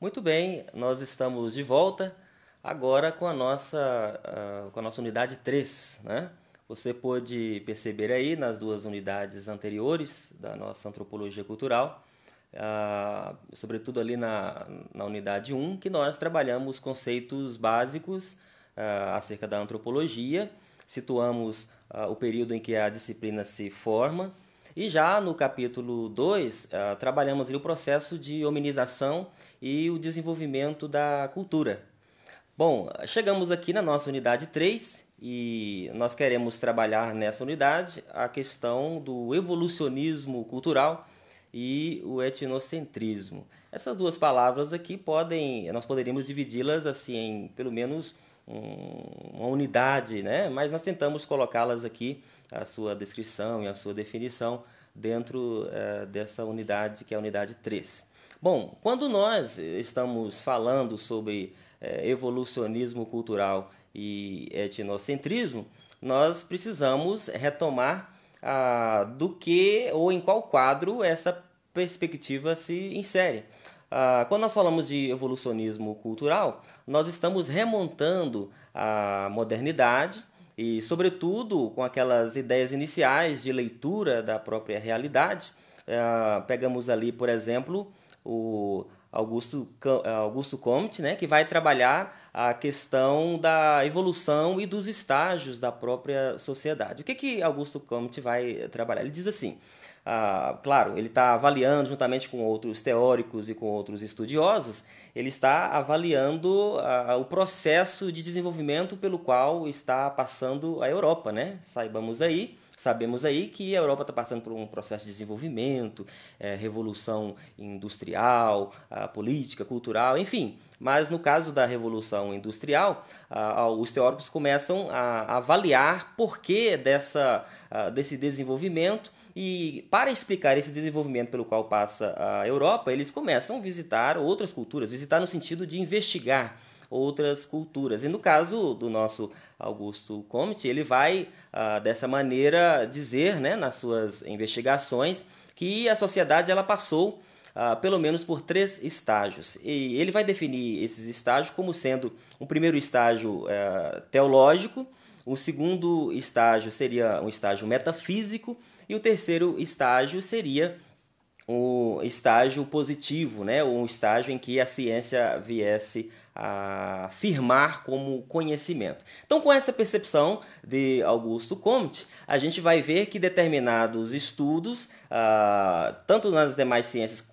Muito bem, nós estamos de volta agora com a nossa unidade 3, né? Você pôde perceber aí nas duas unidades anteriores da nossa antropologia cultural, sobretudo ali na unidade um, que nós trabalhamos conceitos básicos acerca da antropologia, situamos o período em que a disciplina se forma, e já no capítulo 2 trabalhamos ali o processo de hominização e o desenvolvimento da cultura. Bom, chegamos aqui na nossa unidade 3 e nós queremos trabalhar nessa unidade a questão do evolucionismo cultural e o etnocentrismo. Essas duas palavras aqui nós poderíamos dividi-las assim em pelo menos uma unidade, né? Mas nós tentamos colocá-las aqui, a sua descrição e a sua definição, dentro dessa unidade que é a unidade 3. Bom, quando nós estamos falando sobre evolucionismo cultural e etnocentrismo, nós precisamos retomar do que ou em qual quadro essa perspectiva se insere. Quando nós falamos de evolucionismo cultural, nós estamos remontando à modernidade e, sobretudo, com aquelas ideias iniciais de leitura da própria realidade. Pegamos ali, por exemplo, o Augusto Comte, né, que vai trabalhar a questão da evolução e dos estágios da própria sociedade. O que Augusto Comte vai trabalhar? Ele diz assim: claro, ele está avaliando, juntamente com outros teóricos e com outros estudiosos, ele está avaliando o processo de desenvolvimento pelo qual está passando a Europa, né? Sabemos aí que a Europa está passando por um processo de desenvolvimento, revolução industrial, política, cultural, enfim. Mas no caso da Revolução Industrial, os teóricos começam a avaliar por que desse desenvolvimento. E para explicar esse desenvolvimento pelo qual passa a Europa, eles começam a visitar outras culturas, visitar no sentido de investigar outras culturas. E no caso do nosso Augusto Comte, ele vai dessa maneira dizer, né, nas suas investigações, que a sociedade ela passou pelo menos por 3 estágios. E ele vai definir esses estágios como sendo um primeiro estágio teológico, o segundo estágio seria um estágio metafísico e o terceiro estágio seria o estágio positivo, né? Um estágio em que a ciência viesse a afirmar como conhecimento. Então, com essa percepção de Augusto Comte, a gente vai ver que determinados estudos, tanto nas demais ciências,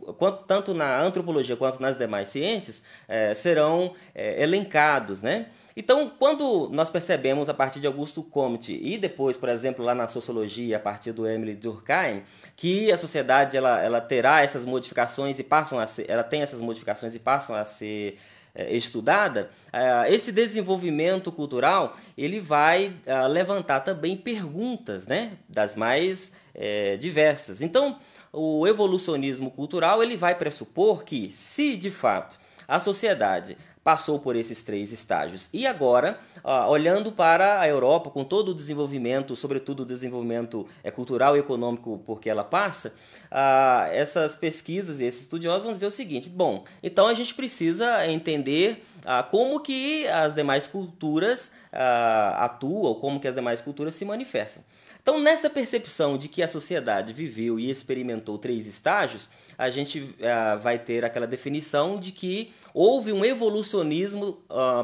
tanto na antropologia quanto nas demais ciências, serão elencados, né? Então, quando nós percebemos a partir de Augusto Comte e depois, por exemplo, lá na sociologia, a partir do Emile Durkheim, que a sociedade ela terá essas modificações e ela tem essas modificações e passam a ser estudada, esse desenvolvimento cultural ele vai levantar também perguntas, né, das mais diversas. Então, o evolucionismo cultural ele vai pressupor que, se de fato a sociedade passou por esses 3 estágios. E agora, olhando para a Europa, com todo o desenvolvimento, sobretudo o desenvolvimento cultural e econômico porque ela passa, essas pesquisas e esses estudiosos vão dizer o seguinte: bom, então a gente precisa entender como que as demais culturas atuam, como que as demais culturas se manifestam. Então, nessa percepção de que a sociedade viveu e experimentou 3 estágios, a gente vai ter aquela definição de que houve um evolucionismo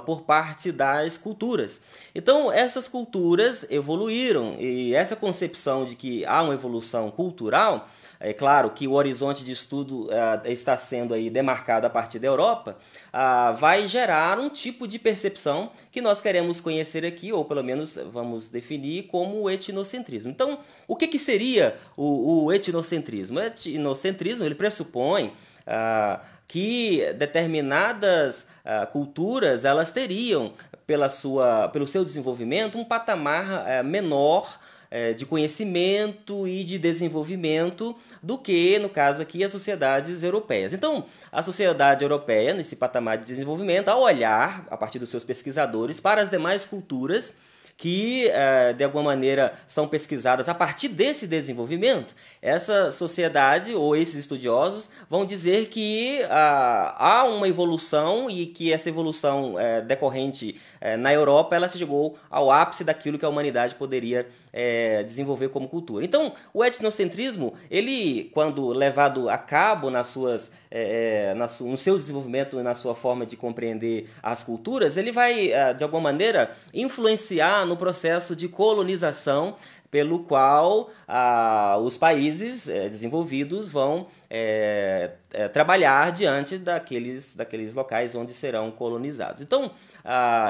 por parte das culturas. Então, essas culturas evoluíram e essa concepção de que há uma evolução cultural, é claro que o horizonte de estudo está sendo aí demarcado a partir da Europa, vai gerar um tipo de percepção que nós queremos conhecer aqui, ou pelo menos vamos definir como o etnocentrismo. Então, o que seria o etnocentrismo? O etnocentrismo ele pressupõe que determinadas culturas elas teriam, pelo seu desenvolvimento, um patamar menor de conhecimento e de desenvolvimento do que, no caso aqui, as sociedades europeias. Então, a sociedade europeia, nesse patamar de desenvolvimento, ao olhar, a partir dos seus pesquisadores, para as demais culturas que, de alguma maneira, são pesquisadas a partir desse desenvolvimento, essa sociedade ou esses estudiosos vão dizer que há uma evolução e que essa evolução decorrente na Europa, ela chegou ao ápice daquilo que a humanidade poderia desenvolver como cultura. Então, o etnocentrismo, ele, quando levado a cabo no seu desenvolvimento e na sua forma de compreender as culturas, ele vai, de alguma maneira, influenciar no processo de colonização pelo qual os países desenvolvidos vão trabalhar diante daqueles locais onde serão colonizados. Então,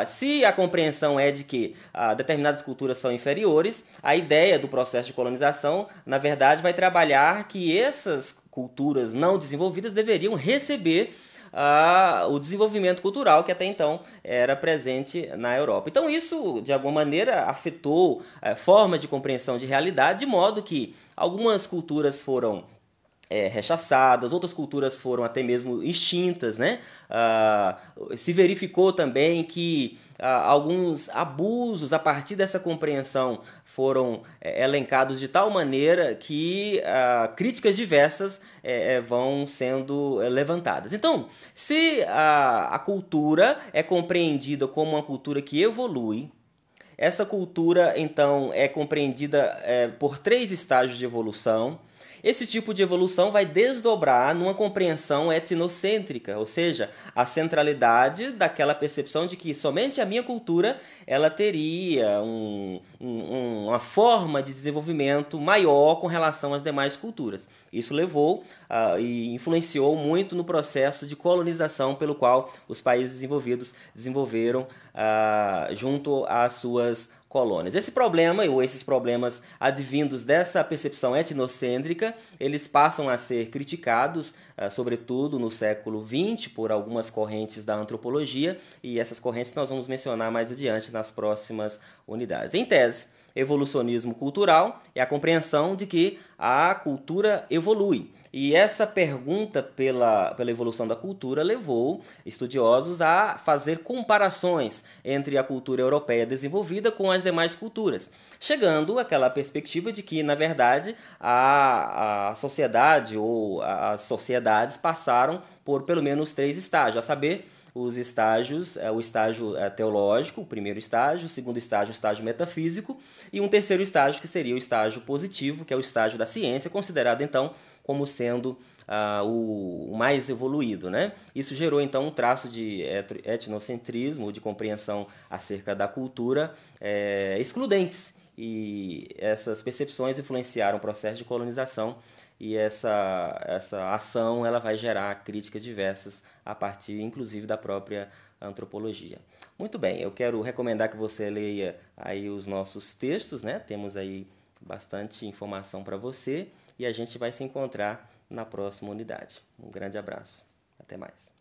se a compreensão é de que determinadas culturas são inferiores, a ideia do processo de colonização, na verdade, vai trabalhar que essas culturas não desenvolvidas deveriam receber o desenvolvimento cultural que até então era presente na Europa. Então isso, de alguma maneira, afetou formas de compreensão de realidade, de modo que algumas culturas foram rechaçadas, outras culturas foram até mesmo extintas, né? Se verificou também que alguns abusos a partir dessa compreensão foram elencados de tal maneira que críticas diversas vão sendo levantadas. Então, se a cultura é compreendida como uma cultura que evolui, essa cultura, então, é compreendida por 3 estágios de evolução. Esse tipo de evolução vai desdobrar numa compreensão etnocêntrica, ou seja, a centralidade daquela percepção de que somente a minha cultura ela teria uma forma de desenvolvimento maior com relação às demais culturas. Isso levou e influenciou muito no processo de colonização pelo qual os países desenvolvidos desenvolveram junto às suas colônias. Esse problema, ou esses problemas advindos dessa percepção etnocêntrica, eles passam a ser criticados, sobretudo no século XX, por algumas correntes da antropologia, e essas correntes nós vamos mencionar mais adiante nas próximas unidades. Em tese, evolucionismo cultural é a compreensão de que a cultura evolui. E essa pergunta pela evolução da cultura levou estudiosos a fazer comparações entre a cultura europeia desenvolvida com as demais culturas, chegando àquela perspectiva de que, na verdade, a sociedade ou as sociedades passaram por pelo menos 3 estágios, a saber, os estágios, o estágio teológico, o primeiro estágio, o segundo estágio, o estágio metafísico, e um terceiro estágio que seria o estágio positivo, que é o estágio da ciência, considerado então como sendo o mais evoluído, né? Isso gerou então um traço de etnocentrismo, de compreensão acerca da cultura excludentes, e essas percepções influenciaram o processo de colonização, e essa ação ela vai gerar críticas diversas a partir, inclusive, da própria antropologia. Muito bem, eu quero recomendar que você leia aí os nossos textos, né? Temos aí bastante informação para você e a gente vai se encontrar na próxima unidade. Um grande abraço. Até mais.